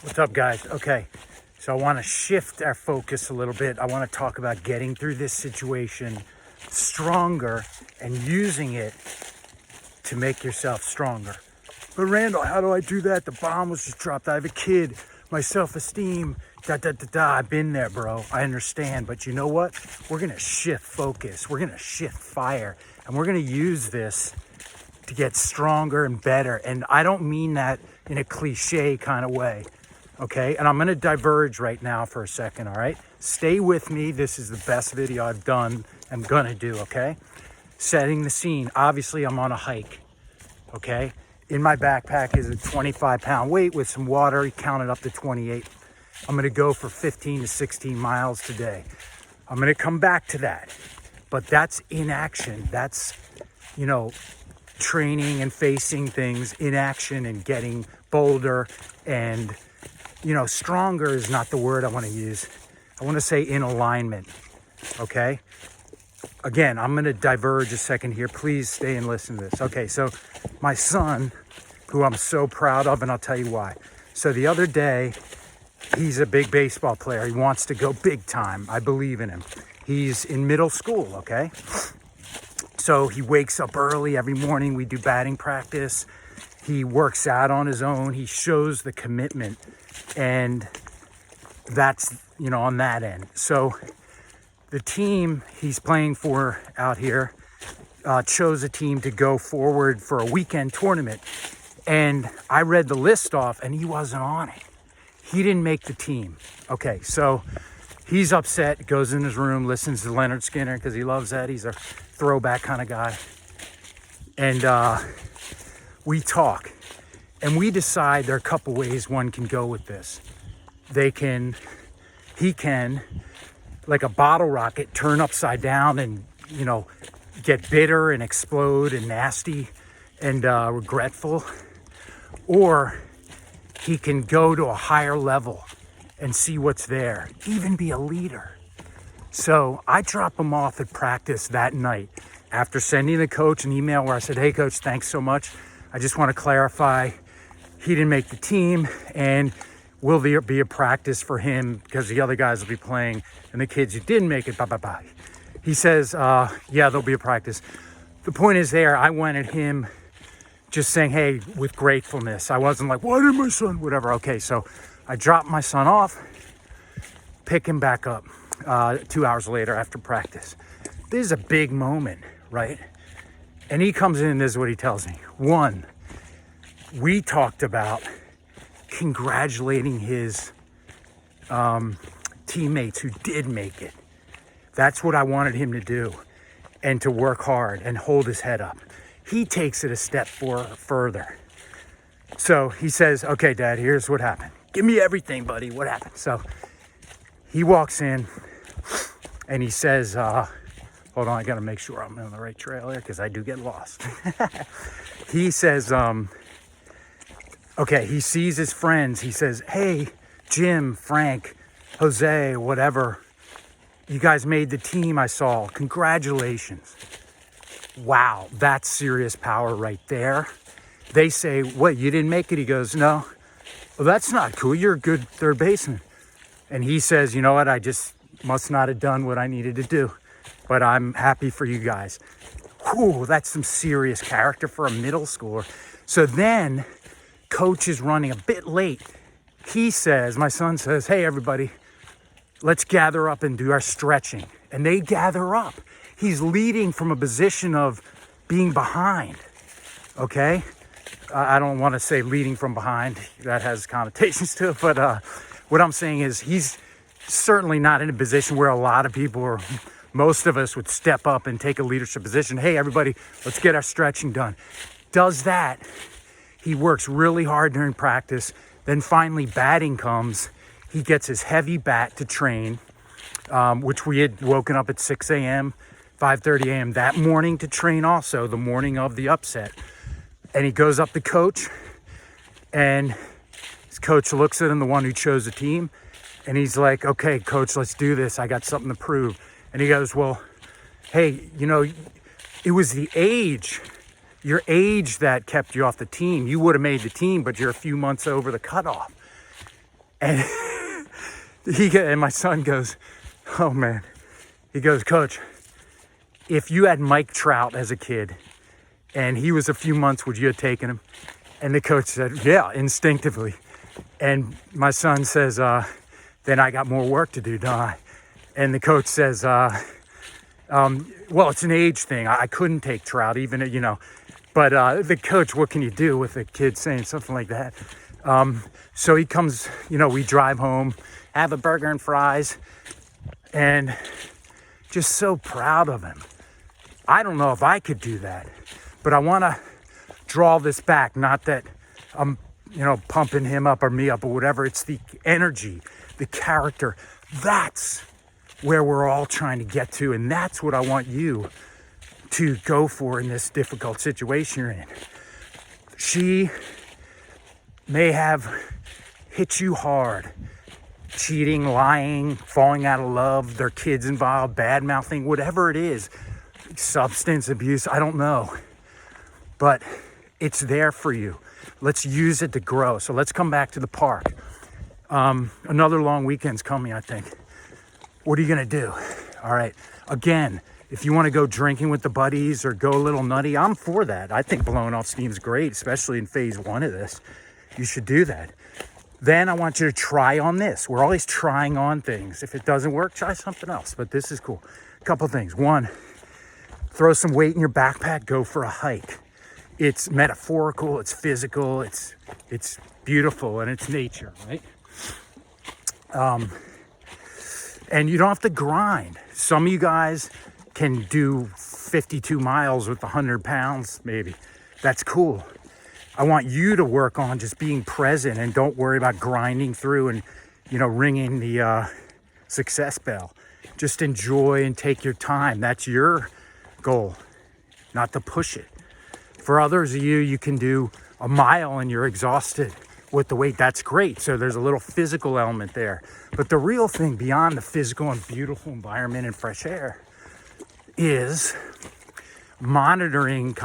What's up, guys? Okay, so I want to shift our focus a little bit. I want to talk about getting through this situation stronger and using it to make yourself stronger. But Randall, how do I do that? The bomb was just dropped. I have a kid, my self-esteem, I've been there, bro. I understand, but you know what? We're gonna shift focus. We're gonna shift fire, and we're gonna use this to get stronger and better. And I don't mean that in a cliche kind of way. Okay, and I'm gonna diverge right now for a second, all right? Stay with me. This is the best video I've done and gonna do, okay? Setting the scene. Obviously, I'm on a hike, okay? In my backpack is a 25-pound weight with some water. He counted up to 28. I'm gonna go for 15 to 16 miles today. I'm gonna come back to that, but that's inaction. That's, training and facing things in action and getting bolder and stronger is not the word I want to use. I want to say in alignment, okay? Again, I'm going to diverge a second here. Please stay and listen to this. Okay, so my son, who I'm so proud of, and I'll tell you why. So the other day, he's a big baseball player. He wants to go big time. I believe in him. He's in middle school, okay? So he wakes up early every morning. We do batting practice. He works out on his own. He shows the commitment. And that's, on that end. So the team he's playing for out here chose a team to go forward for a weekend tournament. And I read the list off and he wasn't on it. He didn't make the team. Okay, so he's upset, goes in his room, listens to Leonard Skinner because he loves that. He's a throwback kind of guy. And we talk. And we decide there are a couple ways one can go with this. He can, like a bottle rocket, turn upside down and, get bitter and explode and nasty and regretful. Or he can go to a higher level and see what's there, even be a leader. So I drop him off at practice that night after sending the coach an email where I said, hey, coach, thanks so much. I just want to clarify he didn't make the team, and will there be a practice for him because the other guys will be playing and the kids who didn't make it, He says, yeah, there'll be a practice. The point is there, I went at him just saying, hey, with gratefulness. I wasn't like, why did my son, whatever. Okay, so I dropped my son off, pick him back up 2 hours later after practice. This is a big moment, right? And he comes in and this is what he tells me. One, we talked about congratulating his teammates who did make it. That's what I wanted him to do, and to work hard and hold his head up. He takes it a step further. So he says, okay, Dad, here's what happened. Give me everything, buddy. What happened? So he walks in and he says, hold on, I got to make sure I'm on the right trail here because I do get lost. He says, okay, he sees his friends. He says, hey, Jim, Frank, Jose, whatever. You guys made the team, I saw. Congratulations. Wow, that's serious power right there. They say, what, you didn't make it? He goes, no. Well, that's not cool. You're a good third baseman. And he says, you know what? I just must not have done what I needed to do. But I'm happy for you guys. Whew, that's some serious character for a middle schooler. So then, coach is running a bit late. He says, my son says, hey, everybody, let's gather up and do our stretching. And they gather up. He's leading from a position of being behind, okay? I don't want to say leading from behind. That has connotations to it. But what I'm saying is he's certainly not in a position where a lot of people or most of us would step up and take a leadership position. Hey, everybody, let's get our stretching done. Does that. He works really hard during practice. Then finally batting comes. He gets his heavy bat to train, which we had woken up at 6 a.m., 5:30 a.m. that morning to train also, the morning of the upset. And he goes up to coach, and his coach looks at him, the one who chose the team, and he's like, okay, coach, let's do this. I got something to prove. And he goes, well, hey, it was your age that kept you off the team. You would have made the team, but you're a few months over the cutoff. And and my son goes, oh man, he goes, Coach, if you had Mike Trout as a kid and he was a few months, would you have taken him? And the coach said, yeah, instinctively. And my son says, then I got more work to do, don't I? And the coach says, well, it's an age thing. I couldn't take Trout, even, but the coach, what can you do with a kid saying something like that? So he comes, we drive home, have a burger and fries, and just so proud of him. I don't know if I could do that, but I want to draw this back. Not that I'm, pumping him up or me up or whatever. It's the energy, the character. That's where we're all trying to get to. And that's what I want you to go for in this difficult situation you're in. She may have hit you hard. Cheating, lying, falling out of love, their kids involved, bad mouthing, whatever it is, substance abuse, I don't know. But it's there for you. Let's use it to grow. So let's come back to the park. Another long weekend's coming, I think. What are you gonna do? All right, again, if you wanna go drinking with the buddies or go a little nutty, I'm for that. I think blowing off steam's great, especially in phase 1 of this. You should do that. Then I want you to try on this. We're always trying on things. If it doesn't work, try something else, but this is cool. A couple things. One, throw some weight in your backpack, go for a hike. It's metaphorical, it's physical, it's beautiful, and it's nature, right? And you don't have to grind. Some of you guys can do 52 miles with 100 pounds, maybe. That's cool. I want you to work on just being present and don't worry about grinding through and, ringing the success bell. Just enjoy and take your time. That's your goal, not to push it. For others of you, you can do a mile and you're exhausted with the weight. That's great. So there's a little physical element there. But the real thing beyond the physical and beautiful environment and fresh air is monitoring,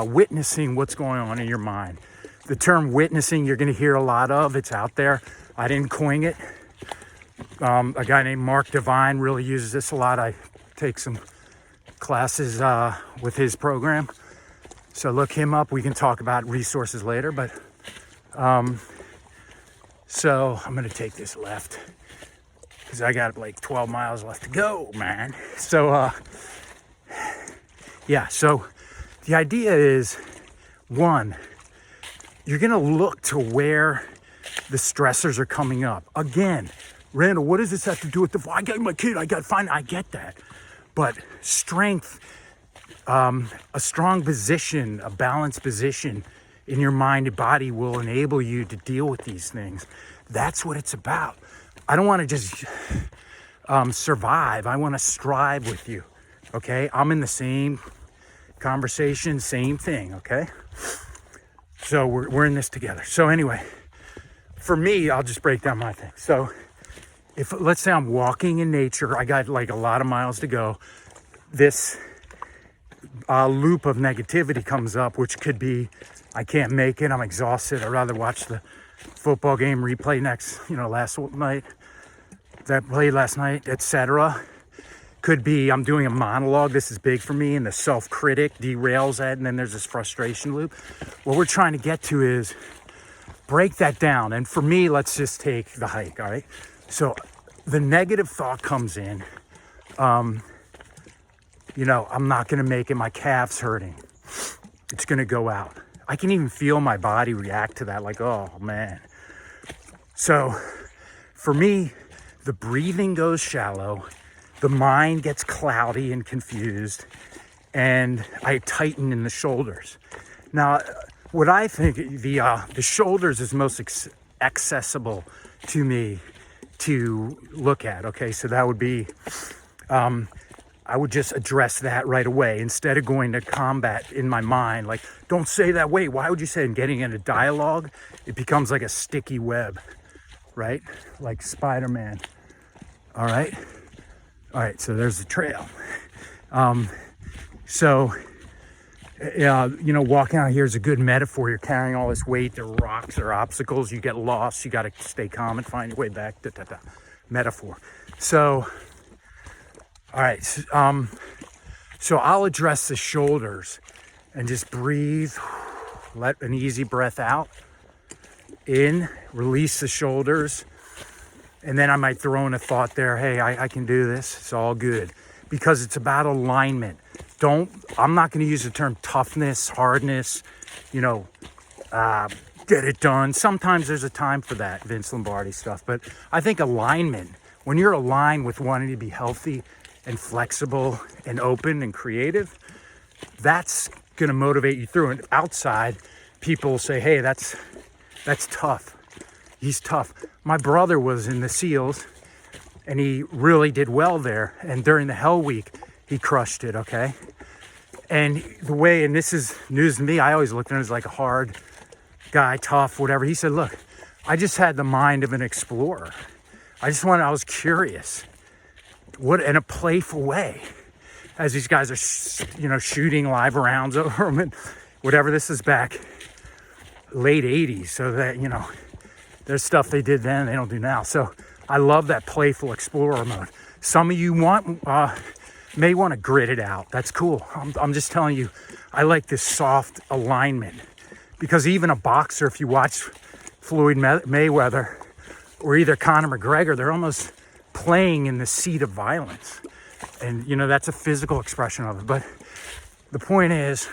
witnessing what's going on in your mind. The term witnessing, you're going to hear a lot of. It's out there. I didn't coin it. A guy named Mark Divine really uses this a lot. I take some classes with his program. So look him up. We can talk about resources later. But so I'm going to take this left because I got like 12 miles left to go, man. So yeah, so the idea is, one, you're going to look to where the stressors are coming up. Again, Randall, what does this have to do with I got my kid, I got to find, I get that. But strength, a strong position, a balanced position in your mind and body will enable you to deal with these things. That's what it's about. I don't want to just survive. I want to strive with you. Okay, I'm in the same conversation, same thing, okay? So we're in this together. So anyway, for me, I'll just break down my thing. So if, let's say I'm walking in nature, I got like a lot of miles to go, this loop of negativity comes up, which could be, I can't make it, I'm exhausted, I'd rather watch the football game replay last night, that played last night, etc. Could be I'm doing a monologue. This is big for me, and the self-critic derails that, and then there's this frustration loop. What we're trying to get to is break that down. And for me, let's just take the hike, all right? So the negative thought comes in. I'm not going to make it. My calf's hurting. It's going to go out. I can even feel my body react to that, like, oh, man. So for me, the breathing goes shallow. The mind gets cloudy and confused, and I tighten in the shoulders. Now, what I think, the shoulders is most accessible to me to look at, okay? So that would be, I would just address that right away instead of going to combat in my mind, like, don't say that, wait, why would you say it? And getting into dialogue, it becomes like a sticky web, right? Like Spider-Man, all right? All right, so there's the trail. So Walking out here is a good metaphor. You're carrying all this weight. There are rocks, there are obstacles. You get lost. You got to stay calm and find your way back. Metaphor. So, all right. So I'll address the shoulders and just breathe. Let an easy breath out. In, release the shoulders. And then I might throw in a thought there. Hey, I can do this. It's all good. Because it's about alignment. I'm not going to use the term toughness, hardness, get it done. Sometimes there's a time for that, Vince Lombardi stuff. But I think alignment, when you're aligned with wanting to be healthy and flexible and open and creative, that's going to motivate you through. And outside, people will say, hey, that's tough. He's tough. My brother was in the SEALs and he really did well there. And during the Hell Week, he crushed it, okay? And and this is news to me, I always looked at him as like a hard guy, tough, whatever. He said, look, I just had the mind of an explorer. I was curious. In a playful way, as these guys are, shooting live rounds over them and whatever. This is back late 80s. So that, there's stuff they did then they don't do now. So I love that playful explorer mode. Some of you may want to grit it out. That's cool. I'm just telling you, I like this soft alignment because even a boxer, if you watch Floyd Mayweather or either Conor McGregor, they're almost playing in the seat of violence. And, that's a physical expression of it. But the point is,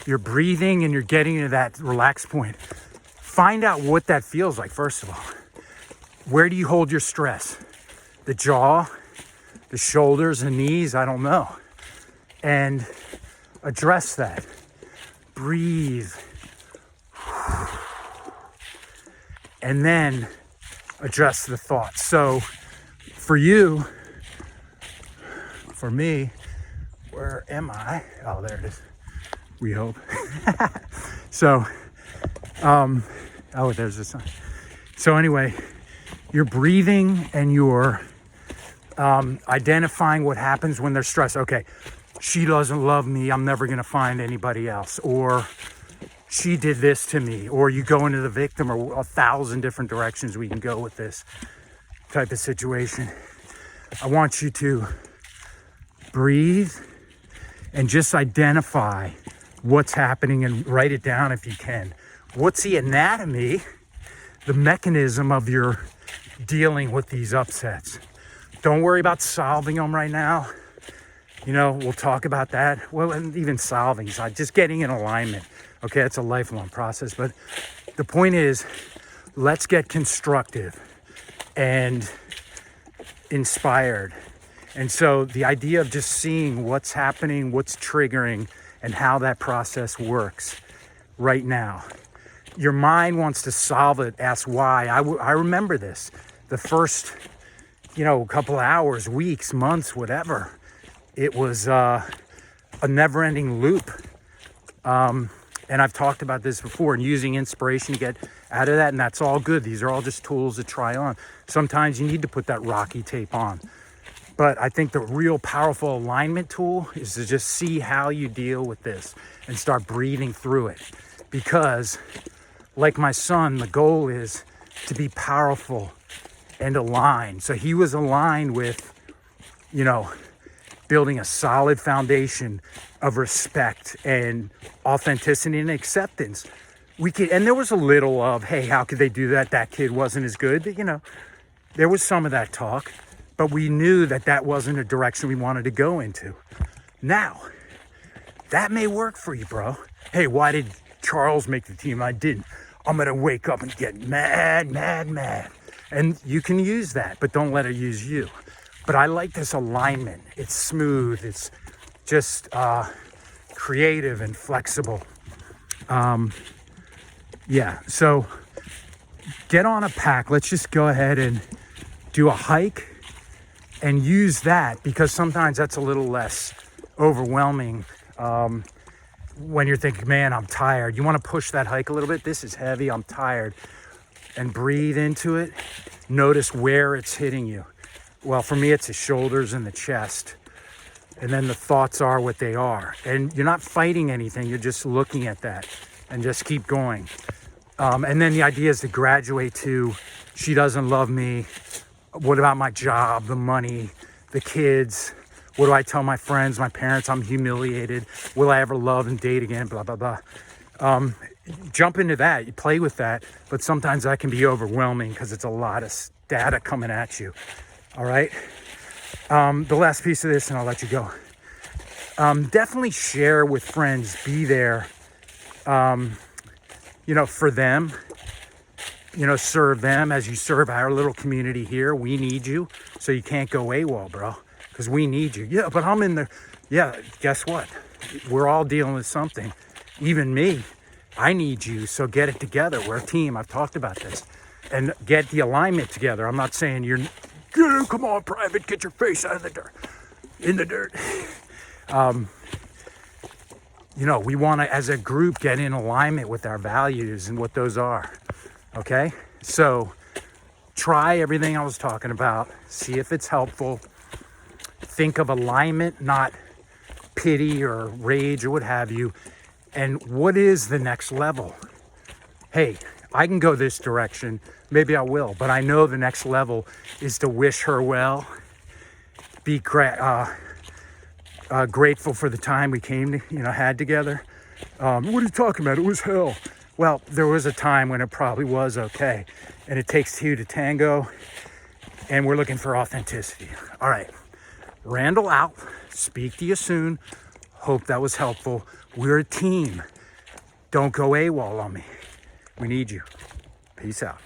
you're breathing and you're getting to that relaxed point. Find out what that feels like, first of all. Where do you hold your stress? The jaw? The shoulders and knees, I don't know. And address that. Breathe. And then address the thoughts. So for me, where am I? Oh, there it is. We hope. So, there's the sign. So anyway, you're breathing and you're identifying what happens when they're stressed. Okay, she doesn't love me. I'm never going to find anybody else. Or she did this to me. Or you go into the victim, or 1,000 different directions we can go with this type of situation. I want you to breathe and just identify what's happening and write it down if you can. What's the anatomy, the mechanism of your dealing with these upsets? Don't worry about solving them right now. We'll talk about that. Well, and even solving, just getting in alignment. Okay, it's a lifelong process. But the point is, let's get constructive and inspired. And so the idea of just seeing what's happening, what's triggering, and how that process works right now. Your mind wants to solve it, ask why. I remember this. The first couple of hours, weeks, months, whatever. It was a never-ending loop. And I've talked about this before, and using inspiration to get out of that, and that's all good. These are all just tools to try on. Sometimes you need to put that Rocky tape on. But I think the real powerful alignment tool is to just see how you deal with this and start breathing through it. Because, like my son, the goal is to be powerful and aligned. So he was aligned with, building a solid foundation of respect and authenticity and acceptance. And there was a little of, hey, how could they do that? That kid wasn't as good. There was some of that talk, but we knew that wasn't a direction we wanted to go into. Now, that may work for you, bro. Hey, why did Charles make the team? I didn't. I'm going to wake up and get mad. And you can use that, but don't let it use you. But I like this alignment. It's smooth. It's just creative and flexible. So get on a pack. Let's just go ahead and do a hike and use that, because sometimes that's a little less overwhelming when you're thinking, man, I'm tired. You want to push that hike a little bit. This is heavy. I'm tired. And breathe into it. Notice where it's hitting you. Well, for me, it's the shoulders and the chest. And then the thoughts are what they are. And you're not fighting anything. You're just looking at that and just keep going. And then the idea is to graduate to, she doesn't love me. What about my job, the money, the kids? What do I tell my friends, my parents? I'm humiliated. Will I ever love and date again? Blah, blah, blah. Jump into that. You play with that. But sometimes that can be overwhelming because it's a lot of data coming at you. All right? The last piece of this, and I'll let you go. Definitely share with friends. Be there, for them. Serve them as you serve our little community here. We need you. So you can't go AWOL, bro. Because we need you. Yeah, but I'm in there. Yeah, guess what? We're all dealing with something. Even me. I need you. So get it together. We're a team. I've talked about this. And get the alignment together. I'm not saying come on, Private, get your face out of the dirt. In the dirt. We want to, as a group, get in alignment with our values and what those are. Okay? So try everything I was talking about. See if it's helpful. Think of alignment, not pity or rage or what have you. And what is the next level? Hey, I can go this direction. Maybe I will. But I know the next level is to wish her well. Be grateful for the time we had together. What are you talking about? It was hell. Well, there was a time when it probably was okay. And it takes two to tango. And we're looking for authenticity. All right. Randall out. Speak to you soon. Hope that was helpful. We're a team. Don't go AWOL on me. We need you. Peace out.